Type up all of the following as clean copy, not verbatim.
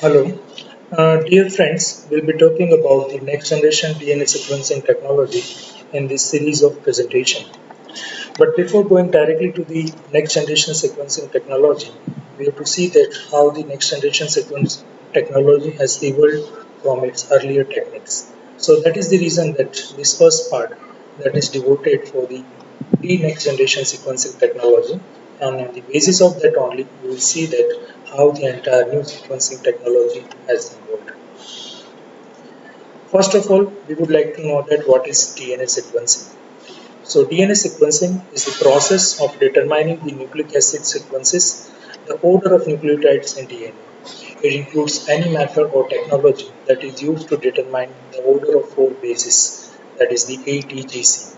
Hello. Dear friends, we'll be talking about the next generation DNA sequencing technology in this series of presentation. But before going directly to the next generation sequencing technology, we have to see that how the next generation sequence technology has evolved from its earlier techniques. So that is the reason that this first part that is devoted for the next generation sequencing technology, and on the basis of that only we will see that how the entire new sequencing technology has evolved. First of all, we would like to know that what is DNA sequencing. So DNA sequencing is the process of determining the nucleic acid sequences, the order of nucleotides in DNA. It includes any method or technology that is used to determine the order of four bases, that is the ATGC.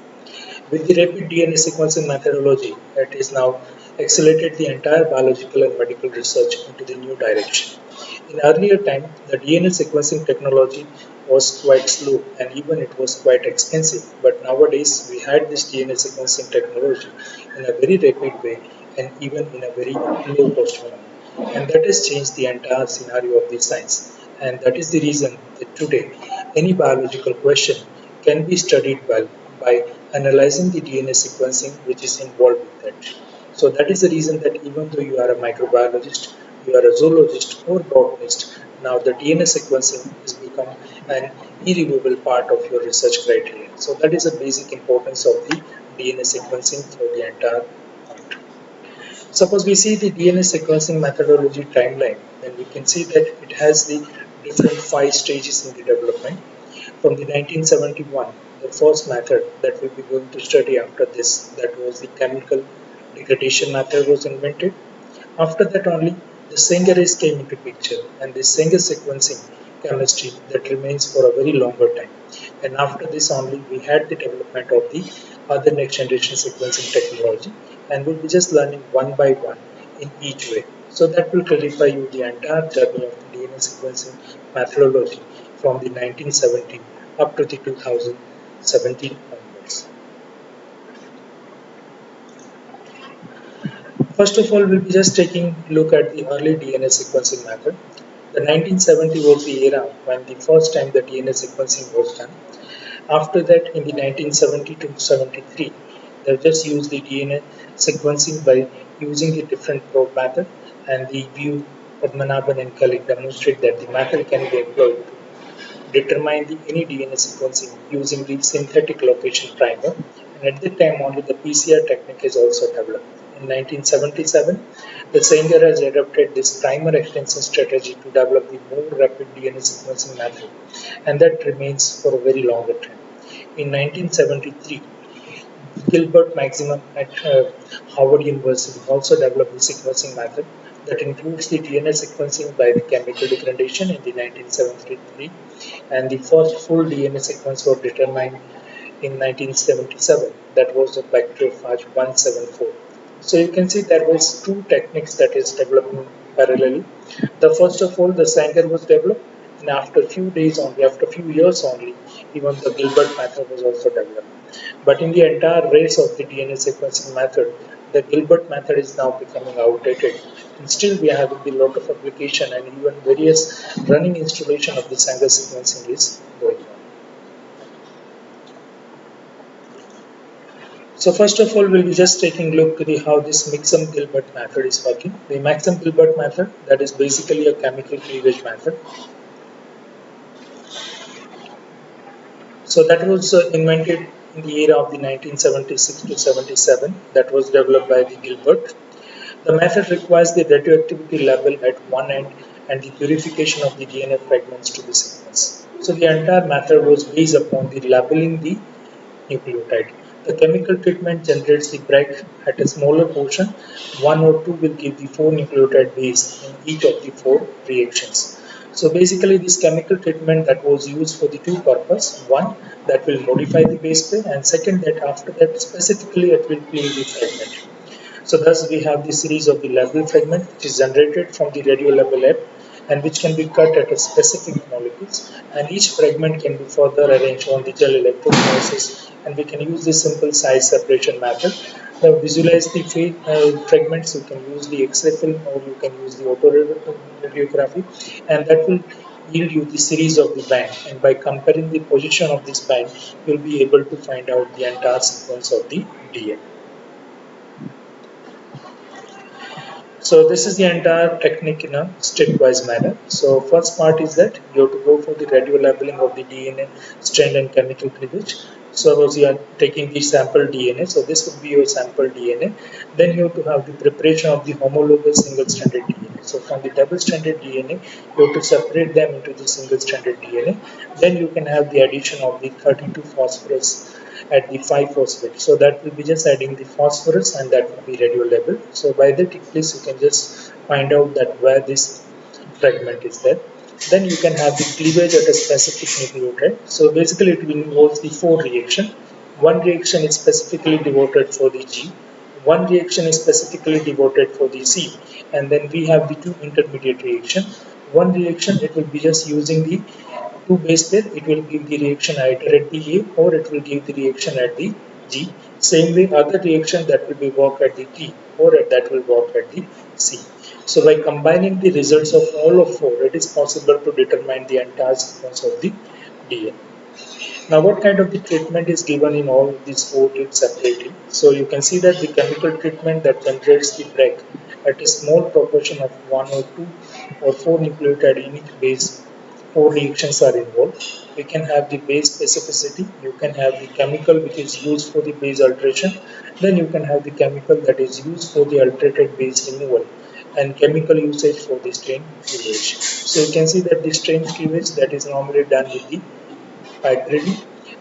With the rapid DNA sequencing methodology, it is now accelerated the entire biological and medical research into the new direction. In earlier time, the DNA sequencing technology was quite slow and even it was quite expensive. But nowadays, we had this DNA sequencing technology in a very rapid way and even in a very low cost manner. And that has changed the entire scenario of the science. And that is the reason that today any biological question can be studied well by analyzing the DNA sequencing which is involved with that. So that is the reason that even though you are a microbiologist, you are a zoologist or botanist, now the DNA sequencing has become an irremovable part of your research criteria. So that is the basic importance of the DNA sequencing for the entire part. Suppose we see the DNA sequencing methodology timeline, then we can see that it has the different five stages in the development. From the 1971, the first method that we'll be going to study after this, that was the chemical degradation method was invented. After that only, the Sanger race came into picture, and the Sanger sequencing chemistry that remains for a very longer time. And after this only, we had the development of the other next generation sequencing technology, and we'll be just learning one by one in each way. So that will clarify you the entire journey of the DNA sequencing methodology from the 1970 up to the 2017 onwards. First of all, we'll be just taking a look at the early DNA sequencing method. The 1970 was the era when the first time the DNA sequencing was done. After that, in the 1970 to 73, they just used the DNA sequencing by using the different probe method, and the view Padmanabhan and colleague demonstrate that the method can be employed to determine the any DNA sequencing using the synthetic location primer. And at that time, only the PCR technique is also developed. In 1977, the Sanger has adopted this primer extension strategy to develop the more rapid DNA sequencing method, and that remains for a very longer time. In 1973, Gilbert Maximum at Howard University also developed the sequencing method that includes the DNA sequencing by the chemical degradation in the 1973, and the first full DNA sequence was determined in 1977. That was the bacteriophage 174. So you can see there was two techniques that is developing parallelly. The first of all, the Sanger was developed, and after a few days only, after a few years only, even the Gilbert method was also developed. But in the entire race of the DNA sequencing method, the Gilbert method is now becoming outdated. And still we have a lot of application and even various running installation of the Sanger sequencing is going on. So first of all, we'll be just taking a look at how this Maxim-Gilbert method is working. The Maxim-Gilbert method, that is basically a chemical cleavage method. So that was invented in the era of the 1976 to 77. That was developed by the Gilbert. The method requires the radioactivity level at one end and the purification of the DNA fragments to the sequence. So the entire method was based upon the labeling the nucleotide. The chemical treatment generates the break at a smaller portion. One or two will give the four nucleotide base in each of the four reactions. So basically this chemical treatment that was used for the two purpose. One, that will modify the base pair, and second, that after that specifically it will cleave the fragment. So thus we have the series of the label fragment which is generated from the radio label app and which can be cut at a specific molecules, and each fragment can be further arranged on the gel electrophoresis, and we can use this simple size separation method visualize the fragments, you can use the X-ray film or you can use the autoradiography, and that will yield you the series of the band. And by comparing the position of this band, you'll be able to find out the entire sequence of the DNA. So this is the entire technique in a stepwise manner. So first part is that you have to go for the radio labeling of the DNA strand and chemical cleavage. So suppose you are taking the sample DNA, so this would be your sample DNA. Then you have to have the preparation of the homologous single-stranded DNA. So from the double-stranded DNA, you have to separate them into the single-stranded DNA. Then you can have the addition of the 32 phosphorus at the 5-phosphate. So that will be just adding the phosphorus and that will be radio labeled. So by that place you can just find out that where this fragment is there. Then you can have the cleavage at a specific nucleotide. So basically it will involve the 4 reactions. One reaction is specifically devoted for the G. One reaction is specifically devoted for the C. And then we have the 2 intermediate reactions. One reaction it will be just using the 2 base pair, it will give the reaction either at the A or it will give the reaction at the G. Same way other reaction that will be work at the T or that will work at the C. So by combining the results of all of 4, it is possible to determine the entire sequence of the DNA. Now what kind of the treatment is given in all of these 4 tips separately? So you can see that the chemical treatment that generates the break at a small proportion of 1 or 2 or 4 nucleotide unique base, 4 reactions are involved. We can have the base specificity, you can have the chemical which is used for the base alteration, then you can have the chemical that is used for the alterated base removal and chemical usage for the strain cleavage. So you can see that the strain cleavage that is normally done with the hydrogen,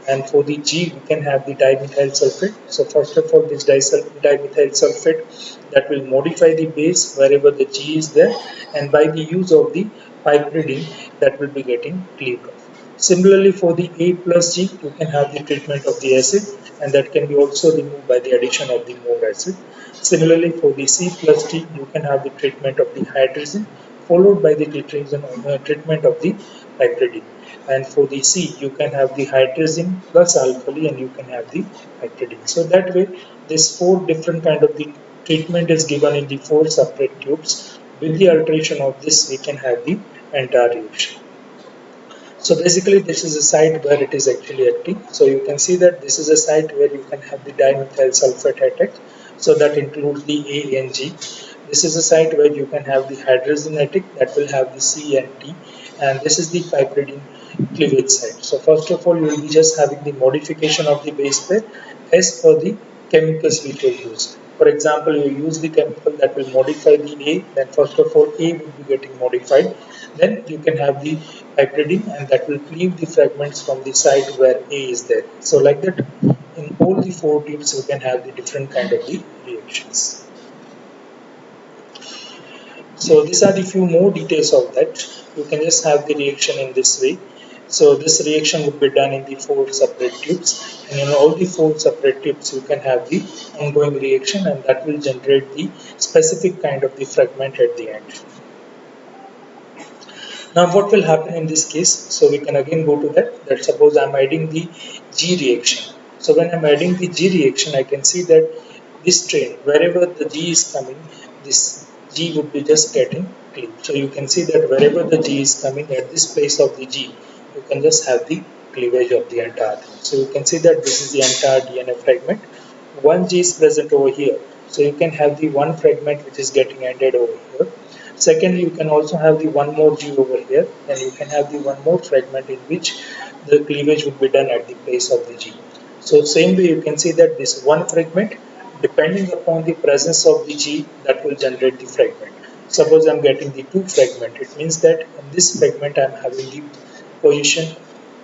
and for the G we can have the dimethyl sulfate. So first of all this dimethyl sulfate that will modify the base wherever the G is there, and by the use of the piperidine that will be getting cleaved off. Similarly for the A plus G you can have the treatment of the acid, and that can be also removed by the addition of the more acid. Similarly for the C plus T you can have the treatment of the hydrogen followed by the treatment of the piperidine. And for the C, you can have the hydrazine plus alkali and you can have the hydrazine. So that way, this 4 different kind of the treatment is given in the 4 separate tubes. With the alteration of this, we can have the entire reaction. So basically this is a site where it is actually acting. So you can see that this is a site where you can have the dimethyl sulfate attack. So that includes the A and G. This is a site where you can have the hydrazine attack that will have the C and T. And this is the piperidine cleavage site. So first of all, you will be just having the modification of the base pair as per the chemicals which you use. For example, you use the chemical that will modify the A, then first of all A will be getting modified. Then you can have the piperidine and that will cleave the fragments from the site where A is there. So like that, in all the 4 tubes, you can have the different kind of the reactions. So these are the few more details of that. You can just have the reaction in this way. So this reaction would be done in the 4 separate tubes, and in all the 4 separate tubes you can have the ongoing reaction, and that will generate the specific kind of the fragment at the end. Now what will happen in this case? So we can again go to that suppose I'm adding the G reaction. So when I'm adding the G reaction, I can see that this train, wherever the G is coming, this G would be just getting cleaved. So you can see that wherever the G is coming at this place of the G, you can just have the cleavage of the entire thing. So you can see that this is the entire DNA fragment. One G is present over here. So you can have the one fragment which is getting ended over here. Secondly, you can also have the one more G over here, and you can have the one more fragment in which the cleavage would be done at the place of the G. So same way you can see that this one fragment, depending upon the presence of the G, that will generate the fragment. Suppose I'm getting the 2 fragment, it means that in this fragment I'm having the position,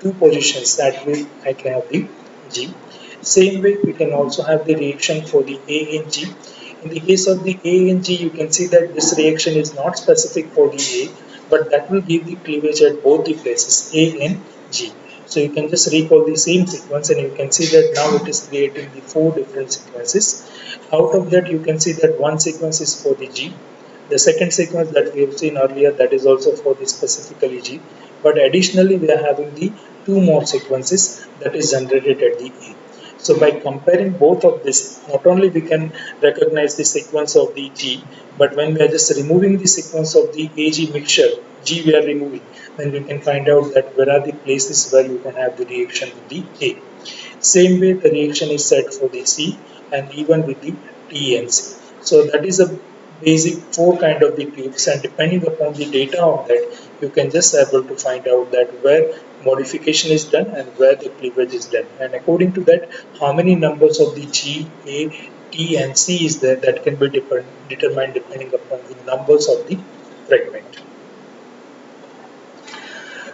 2 positions, that way I can have the G. Same way we can also have the reaction for the A and G. In the case of the A and G, you can see that this reaction is not specific for the A, but that will give the cleavage at both the places A and G. So you can just recall the same sequence and you can see that now it is creating the 4 different sequences. Out of that, you can see that one sequence is for the G. The second sequence that we have seen earlier, that is also for the specifically G. But additionally, we are having the 2 more sequences that is generated at the A. So by comparing both of this, not only we can recognize the sequence of the G, but when we are just removing the sequence of the AG mixture, G we are removing, then we can find out that where are the places where you can have the reaction with the A. Same way the reaction is set for the C and even with the T and C. So that is a basic four kind of the tubes, and depending upon the data on that, you can just able to find out that where modification is done and where the cleavage is done. And according to that, how many numbers of the G, A, T and C is there, that can be determined depending upon the numbers of the fragment.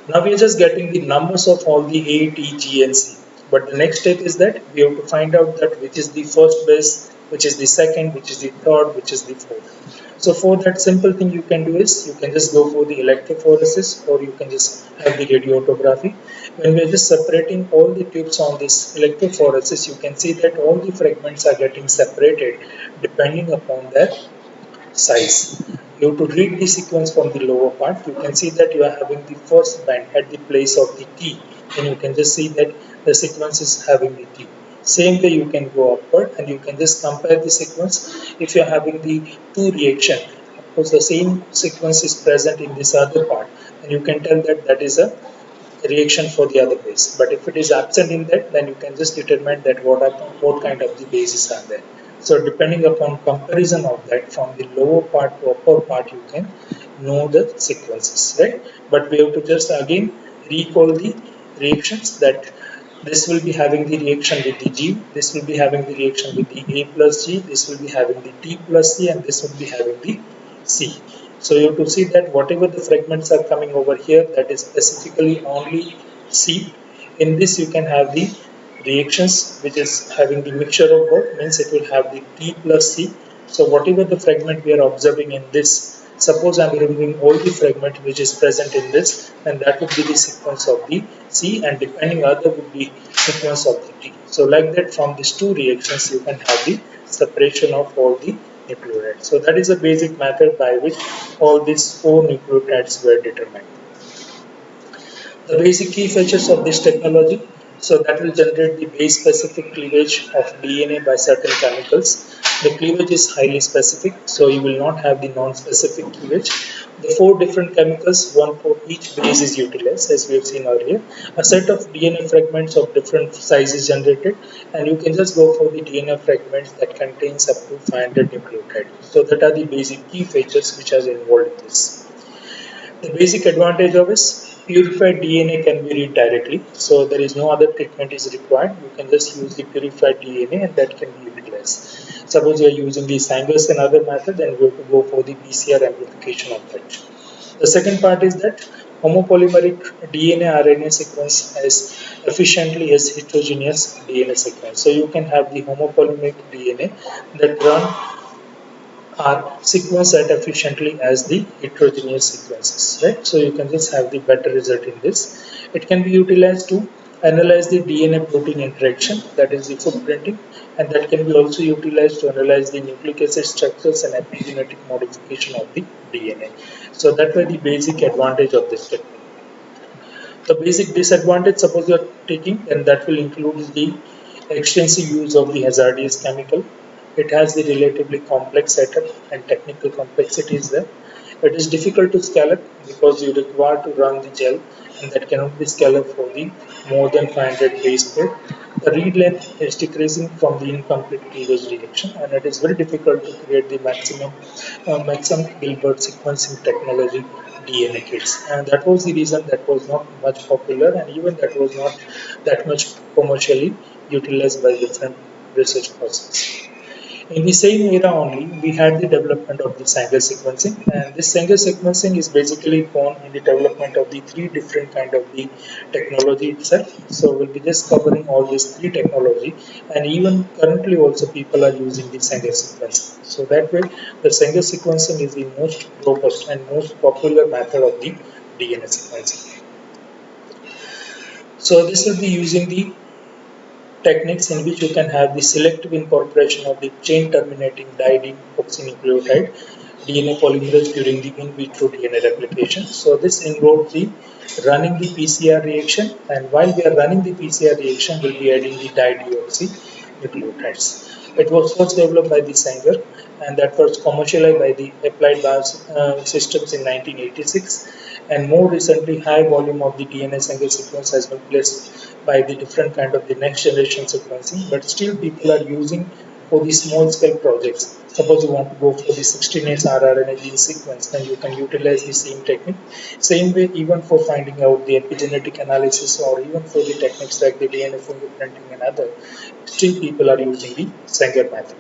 Now we are just getting the numbers of all the A, T, G and C. But the next step is that we have to find out that which is the first base, which is the second, which is the third, which is the fourth. So for that, simple thing you can do is you can just go for the electrophoresis, or you can just have the radiography. When we are just separating all the tubes on this electrophoresis, you can see that all the fragments are getting separated depending upon their size. You have to read the sequence from the lower part. You can see that you are having the first band at the place of the T, and you can just see that the sequence is having the T. Same way you can go upward and you can just compare the sequence. If you are having the two reaction, of course the same sequence is present in this other part, and you can tell that that is a reaction for the other base. But if it is absent in that, then you can just determine that what kind of the bases are there. So depending upon comparison of that from the lower part to upper part, you can know the sequences, right? But we have to just again recall the reactions, that this will be having the reaction with the G, this will be having the reaction with the A plus G, this will be having the T plus C, and this will be having the C. So you have to see that whatever the fragments are coming over here, that is specifically only C. In this you can have the reactions which is having the mixture of both, means it will have the T plus C. So whatever the fragment we are observing in this, suppose I am removing all the fragment which is present in this, and that would be the sequence of the C, and depending other would be sequence of the T. So like that, from these two reactions you can have the separation of all the nucleotides. So that is a basic method by which all these four nucleotides were determined. The basic key features of this technology, so that will generate the base specific cleavage of DNA by certain chemicals. The cleavage is highly specific, so you will not have the non-specific cleavage. The four different chemicals, one for each base is utilized, as we have seen earlier. A set of DNA fragments of different sizes generated, and you can just go for the DNA fragments that contains up to 500 nucleotides. So that are the basic key features which are involved in this. The basic advantage of is purified DNA can be read directly, so there is no other treatment is required. You can just use the purified DNA and that can be utilized. Suppose you are using the Sanger's and other method, then we have to go for the PCR amplification of that. The second part is that homopolymeric DNA RNA sequence as efficiently as heterogeneous DNA sequence. So you can have the homopolymeric DNA that run are sequenced as efficiently as the heterogeneous sequences, right? So you can just have the better result in this. It can be utilized to analyze the DNA protein interaction, that is the footprinting, and that can be also utilized to analyze the nucleic acid structures and epigenetic modification of the DNA. So that was the basic advantage of this technique. The basic disadvantage, suppose you are taking, and that will include the extensive use of the hazardous chemical. It has the relatively complex setup and technical complexities there. It is difficult to scale up because you require to run the gel, and that cannot be scaled up for the more than 500 base pair. The read length is decreasing from the incomplete cleavage reaction, and it is very difficult to create the maximum Gilbert sequencing technology DNA kits, and that was the reason that was not much popular, and even that was not that much commercially utilized by different research persons. In the same era only, we had the development of the Sanger sequencing, and this Sanger sequencing is basically born in the development of the three different kind of the technology itself. So we'll be just covering all these three technology, and even currently also people are using the Sanger sequencing. So that way, the Sanger sequencing is the most robust and most popular method of the DNA sequencing. So this will be using the techniques in which you can have the selective incorporation of the chain terminating dideoxynucleotide. DNA polymerase during the in vitro DNA replication. So this involves the running the PCR reaction, and while we are running the PCR reaction, we'll be adding the dideoxynucleotides. It was first developed by the Sanger, and that was commercialized by the Applied Biosystems in 1986. And more recently, high volume of the DNA single sequence has been placed by the different kind of the next generation sequencing, but still people are using for the small scale projects. Suppose you want to go for the 16S rRNA gene sequence, then you can utilize the same technique. Same way, even for finding out the epigenetic analysis or even for the techniques like the DNA fingerprinting and other, still people are using the Sanger method.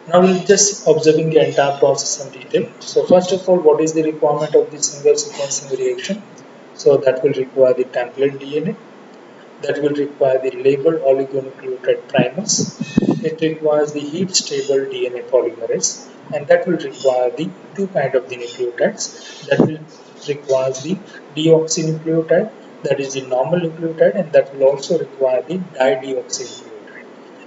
Now we'll just observing the entire process in detail. So first of all, what is the requirement of the single sequencing reaction? So that will require the template DNA, that will require the labeled oligonucleotide primers. It requires the heat stable DNA polymerase, and that will require the two kind of the nucleotides. That will require the deoxynucleotide, that is the normal nucleotide, and that will also require the dideoxynucleotide.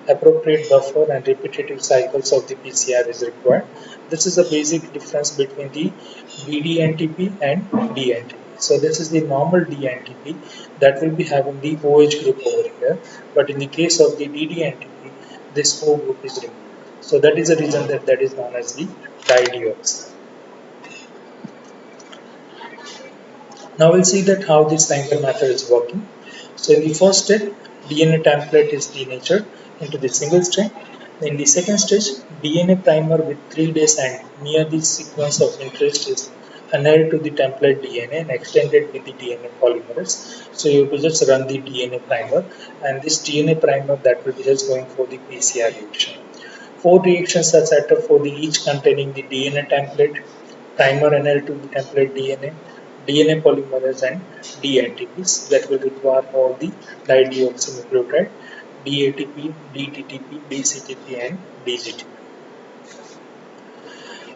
Appropriate buffer and repetitive cycles of the PCR is required. This is the basic difference between the BDNTP and DNTP. So this is the normal DNTP that will be having the OH group over here, but in the case of the DDNTP, this O group is removed. So that is the reason that that is known as the dideoxy. Now we'll see that how this Sanger method is working. So in the first step, DNA template is denatured into the single strand. In the second stage, DNA primer with 3 days and near the sequence of interest is annealed to the template DNA and extended with the DNA polymerase. So you will just run the DNA primer, and this DNA primer that will be just going for the PCR reaction. 4 reactions are set up for the each containing the DNA template, primer annealed to the template DNA, DNA polymerase and DNTPs that will require all the dideoxynucleotide, DATP, DTTP, DCTP and DGTP.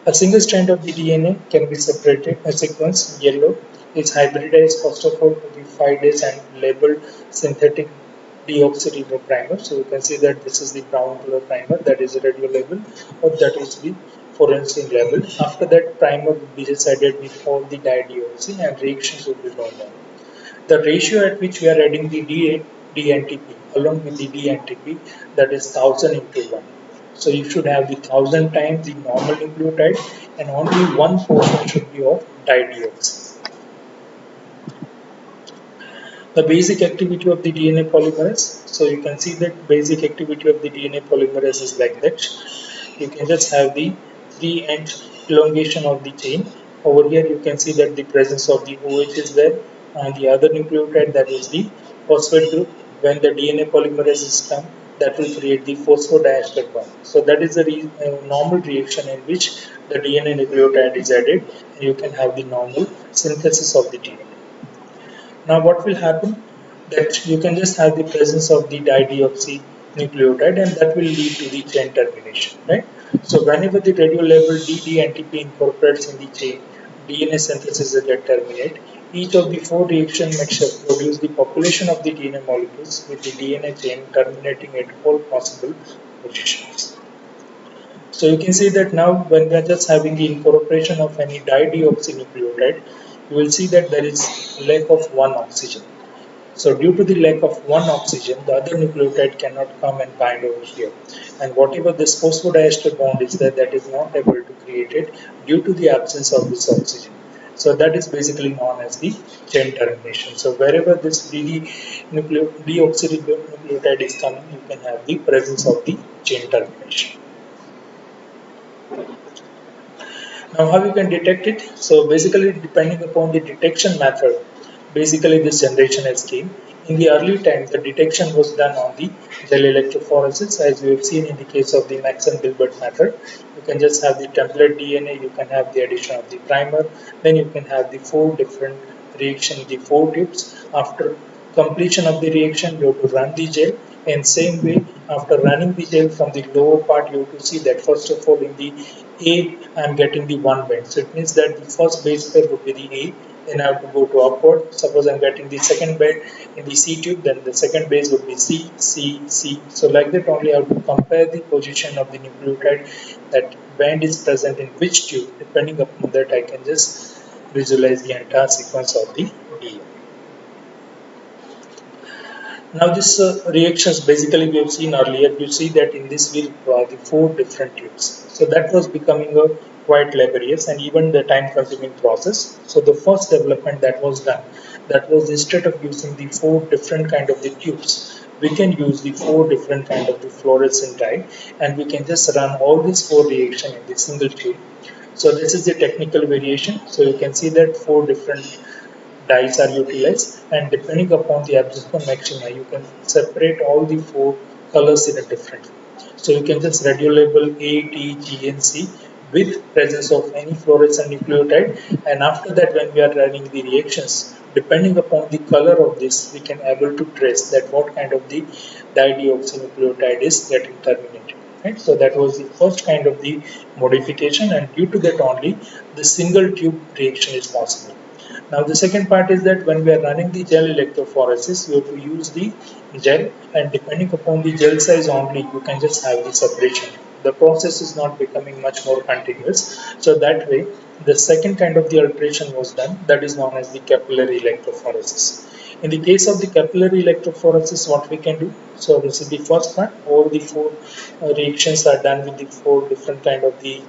A single strand of the DNA can be separated. A sequence yellow is hybridized first of all to the 5 days and labeled synthetic deoxyribo primer. So you can see that this is the brown color primer, that is radio label, or that is the forensic label. After that, primer will be decided with all the dideoxy and reactions will be normal. The ratio at which we are adding the DNTP along with the DNTP, that is 1000 into 1. So you should have the 1000 times the normal nucleotide and only one portion should be of dideoxy. The basic activity of the DNA polymerase. So you can see that basic activity of the DNA polymerase is like that. You can just have the 3' elongation of the chain. Over here you can see that the presence of the OH is there, and the other nucleotide, that is the phosphate group. When the DNA polymerase is come, that will create the phosphodiester bond. So that is the normal reaction in which the DNA nucleotide is added, and you can have the normal synthesis of the DNA. Now what will happen, that you can just have the presence of the dideoxy nucleotide, and that will lead to the chain termination, right? So whenever the radio label DDNTP incorporates in the chain, DNA synthesis will get terminate. Each of the 4 reaction mixture produce the population of the DNA molecules with the DNA chain terminating at all possible positions. So you can see that now when we are just having the incorporation of any dideoxynucleotide, you will see that there is lack of one oxygen. So due to the lack of one oxygen, the other nucleotide cannot come and bind over here. And whatever this phosphodiester bond is there, that is not able to create it due to the absence of this oxygen. So that is basically known as the chain termination. So wherever this deoxyribonucleotide is coming, you can have the presence of the chain termination. Now how you can detect it? So basically depending upon the detection method, basically this generation has came. In the early times, the detection was done on the gel electrophoresis, as we have seen in the case of the Maxson-Gilbert method. You can just have the template DNA, you can have the addition of the primer, then you can have the 4 different reactions, the 4 tubes. After completion of the reaction, you have to run the gel, and same way after running the gel from the lower part, you have to see that first of all in the A I am getting the 1 bend. So it means that the first base pair would be the A, then I have to go to upward. Suppose I'm getting the second bed in the C tube, then the second base would be C, C, C. So like that only I have to compare the position of the nucleotide, that band is present in which tube. Depending upon that, I can just visualize the entire sequence of the DNA. Now this reactions basically we have seen earlier, you see that in this we require the 4 different tubes. So that was becoming a quite laborious and even the time consuming process. So the first development that was done, that was instead of using the 4 different kind of the tubes, we can use the 4 different kind of the fluorescent dye, and we can just run all these 4 reactions in the single tube. So this is the technical variation. So you can see that 4 different dyes are utilized, and depending upon the absorption maxima you can separate all the 4 colors in a different way. So you can just radio label A, T, G and C with presence of any fluorescent nucleotide, and after that when we are running the reactions, depending upon the color of this we can able to trace that what kind of the dideoxynucleotide is getting terminated. Right? So that was the first kind of the modification, and due to that only the single tube reaction is possible. Now the second part is that when we are running the gel electrophoresis, you have to use the gel, and depending upon the gel size only, you can just have the separation. The process is not becoming much more continuous. So that way, the second kind of the alteration was done, that is known as the capillary electrophoresis. In the case of the capillary electrophoresis, what we can do, so this is the first part, all the 4 reactions are done with the 4 different kind of the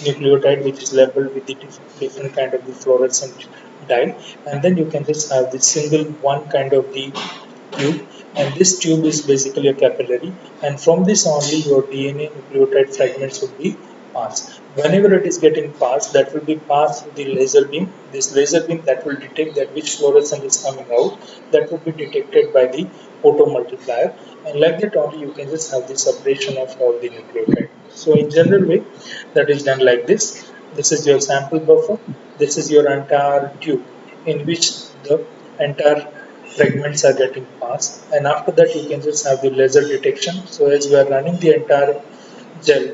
nucleotide which is labeled with the different kind of the fluorescent dye, and then you can just have the single one kind of the tube, and this tube is basically a capillary, and from this only your DNA nucleotide fragments will be passed. Whenever it is getting passed, that will be passed through the laser beam. This laser beam that will detect that which fluorescent is coming out, that will be detected by the photomultiplier, and like that only you can just have the separation of all the nucleotide. So in general way, that is done like this. This is your sample buffer. This is your entire tube in which the entire fragments are getting passed, and after that you can just have the laser detection. So as we are running the entire gel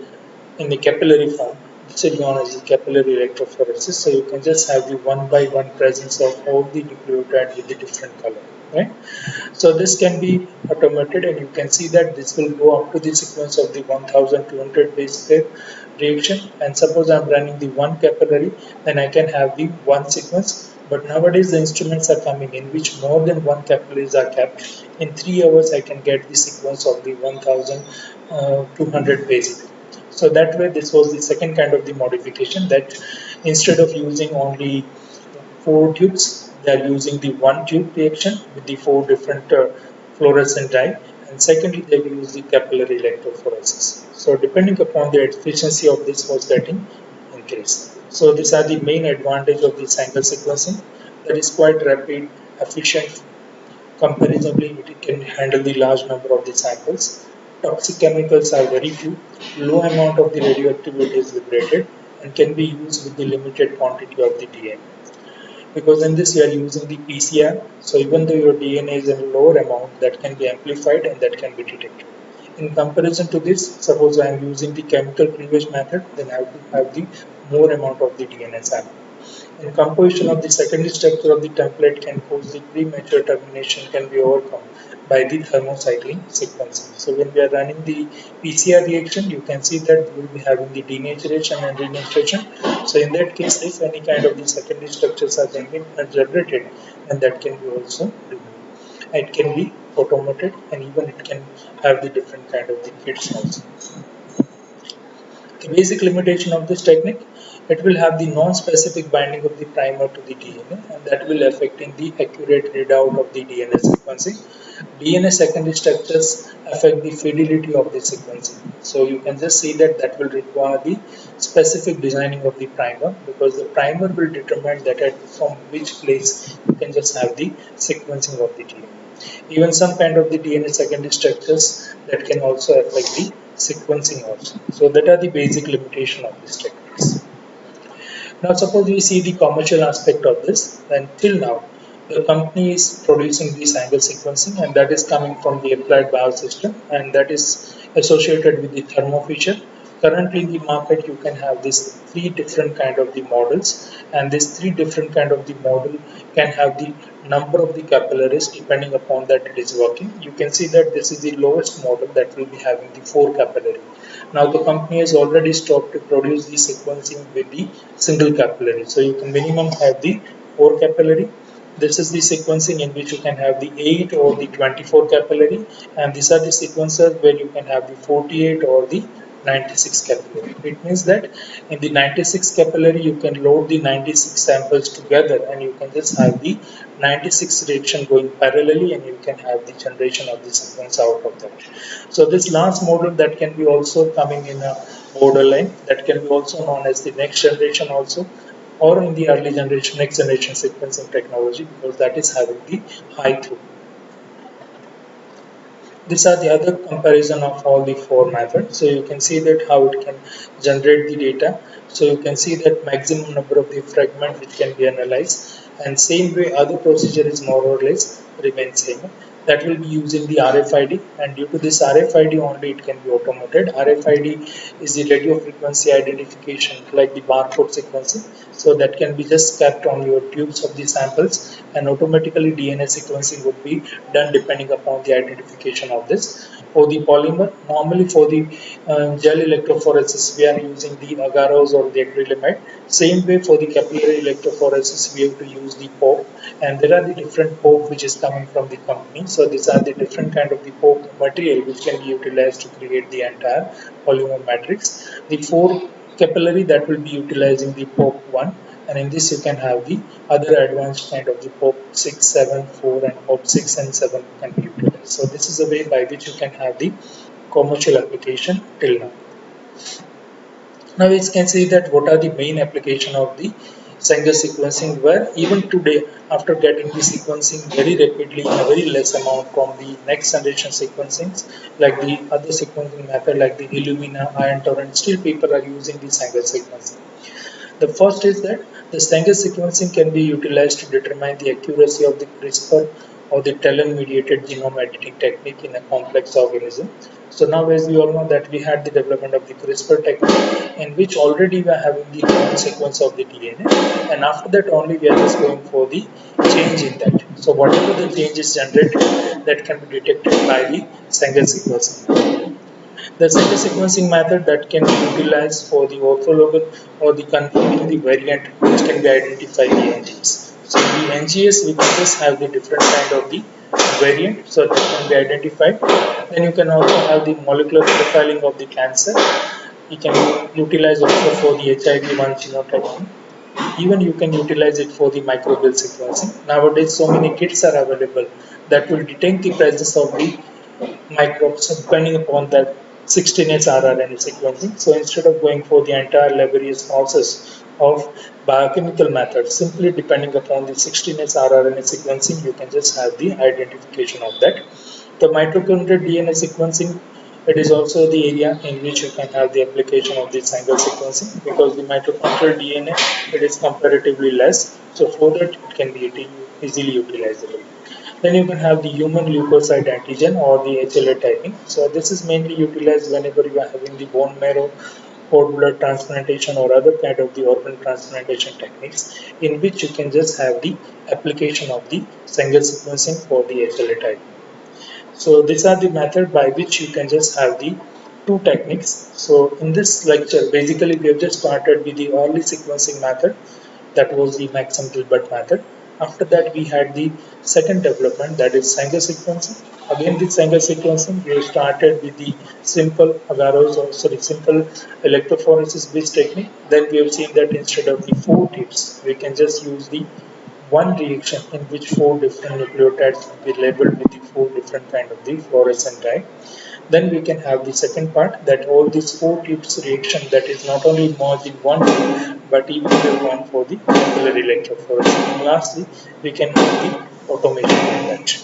in the capillary form, this is known as the capillary electrophoresis. So you can just have the one by one presence of all the nucleotide with the different color, right? So this can be automated, and you can see that this will go up to the sequence of the 1200 base pair reaction. And suppose I'm running the one capillary, then I can have the one sequence. But nowadays the instruments are coming in which more than one capillaries are kept. In 3 hours I can get the sequence of the 1200 base pair. So that way this was the second kind of the modification, that instead of using only 4 tubes, they are using the one tube reaction with the 4 different fluorescent dye, and secondly they will use the capillary electrophoresis. So depending upon the efficiency of this was getting increased. So these are the main advantage of the single sequencing, that is quite rapid, efficient. Comparatively, it can handle the large number of the samples. Toxic chemicals are very few. Low amount of the radioactivity is liberated and can be used with the limited quantity of the DNA, because in this you are using the PCR. So even though your DNA is in a lower amount, that can be amplified and that can be detected. In comparison to this, suppose I am using the chemical cleavage method, then I have to have the more amount of the DNA sample. And composition of the secondary structure of the template can cause the premature termination can be overcome by the thermocycline sequencing. So when we are running the PCR reaction, you can see that we will be having the denaturation and renaturation. So in that case, if any kind of the secondary structures are generated, and that can be also removed. It can be automated, and even it can have the different kind of the kits also. The basic limitation of this technique, it will have the non-specific binding of the primer to the DNA, and that will affecting the accurate readout of the DNA sequencing. DNA secondary structures affect the fidelity of the sequencing. So you can just see that that will require the specific designing of the primer, because the primer will determine that from which place you can just have the sequencing of the DNA. Even some kind of the DNA secondary structures that can also affect the sequencing also. So that are the basic limitation of these techniques. Now suppose we see the commercial aspect of this, then till now the company is producing this angle sequencing, and that is coming from the Applied Biosystem, and that is associated with the Thermo Fisher currently in the market you can have these three different kind of the models, and these three different kind of the model can have the number of the capillaries depending upon that it is working. You can see that this is the lowest model that will be having the 4 capillary. Now the company has already stopped to produce the sequencing with the single capillary, so you can minimum have the 4 capillary. This is the sequencing in which you can have the 8 or the 24 capillary, and these are the sequencers where you can have the 48 or the 96 capillary. It means that in the 96 capillary you can load the 96 samples together and you can just have the 96 reaction going parallelly, and you can have the generation of the sequence out of that. So this last model that can be also coming in a borderline, that can be also known as the next generation also, or in the early generation, next generation sequencing technology, because that is having the high throughput. These are the other comparison of all the 4 methods. So you can see that how it can generate the data. So you can see that maximum number of the fragment which can be analyzed, and same way other procedure is more or less remain same. That will be using the RFID, and due to this RFID only it can be automated. RFID is the radio frequency identification like the barcode sequencing. So that can be just kept on your tubes of the samples, and automatically DNA sequencing would be done depending upon the identification of this. For the polymer, normally for the gel electrophoresis, we are using the agarose or the acrylamide. Same way for the capillary electrophoresis, we have to use the POP, and there are the different POP which is coming from the company. So these are the different kind of the POP material which can be utilized to create the entire polymer matrix. The 4 capillary that will be utilizing the POP 1, and in this you can have the other advanced kind of the POP 6, 7, 4 and POP 6 and 7 can be utilized. So this is a way by which you can have the commercial application till now. Now we can see that what are the main application of the Sanger sequencing, where even today after getting the sequencing very rapidly in a very less amount from the next generation sequencings like the other sequencing method like the Illumina, Ion Torrent, still people are using the Sanger sequencing. The first is that the Sanger sequencing can be utilized to determine the accuracy of the CRISPR or the TALEN-mediated genome editing technique in a complex organism. So now, as we all know, that we had the development of the CRISPR technique, in which already we are having the known sequence of the DNA, and after that only we are just going for the change in that. So whatever the change is generated, that can be detected by the Sanger sequencing. The Sanger sequencing method that can be utilized for the orthologal or the confirming the variant which can be identified the NGS. So the NGS we can just have the different kind of the variant, so that can be identified. Then you can also have the molecular profiling of the cancer. You can utilize also for the HIV-1 genotyping. Even you can utilize it for the microbial sequencing. Nowadays, so many kits are available that will detect the presence of the microbes depending upon that 16S rRNA sequencing. So instead of going for the entire laborious process of biochemical methods, simply depending upon the 16S rRNA sequencing, you can just have the identification of that. The mitochondrial DNA sequencing, it is also the area in which you can have the application of the Sanger sequencing, because the mitochondrial DNA, it is comparatively less. So for that it can be easily utilizable. Then you can have the human leukocyte antigen or the HLA typing. So this is mainly utilized whenever you are having the bone marrow, cord blood transplantation or other kind of the organ transplantation techniques, in which you can just have the application of the Sanger sequencing for the HLA typing. So these are the method by which you can just have the two techniques. So in this lecture, basically we have just started with the early sequencing method, that was the Maxim Gilbert method. After that, we had the second development, that is Sanger sequencing. Again, with Sanger sequencing, we have started with the simple agarose or sorry, simple electrophoresis based technique. Then we have seen that instead of the 4 tips, we can just use the one reaction in which 4 different nucleotides will be labeled with the 4 different kind of the fluorescent dye. Then we can have the second part, that all these 4 tubes reaction that is not only merged in one tube but even we have gone for the capillary electrophoresis. And lastly, we can have the automation in that.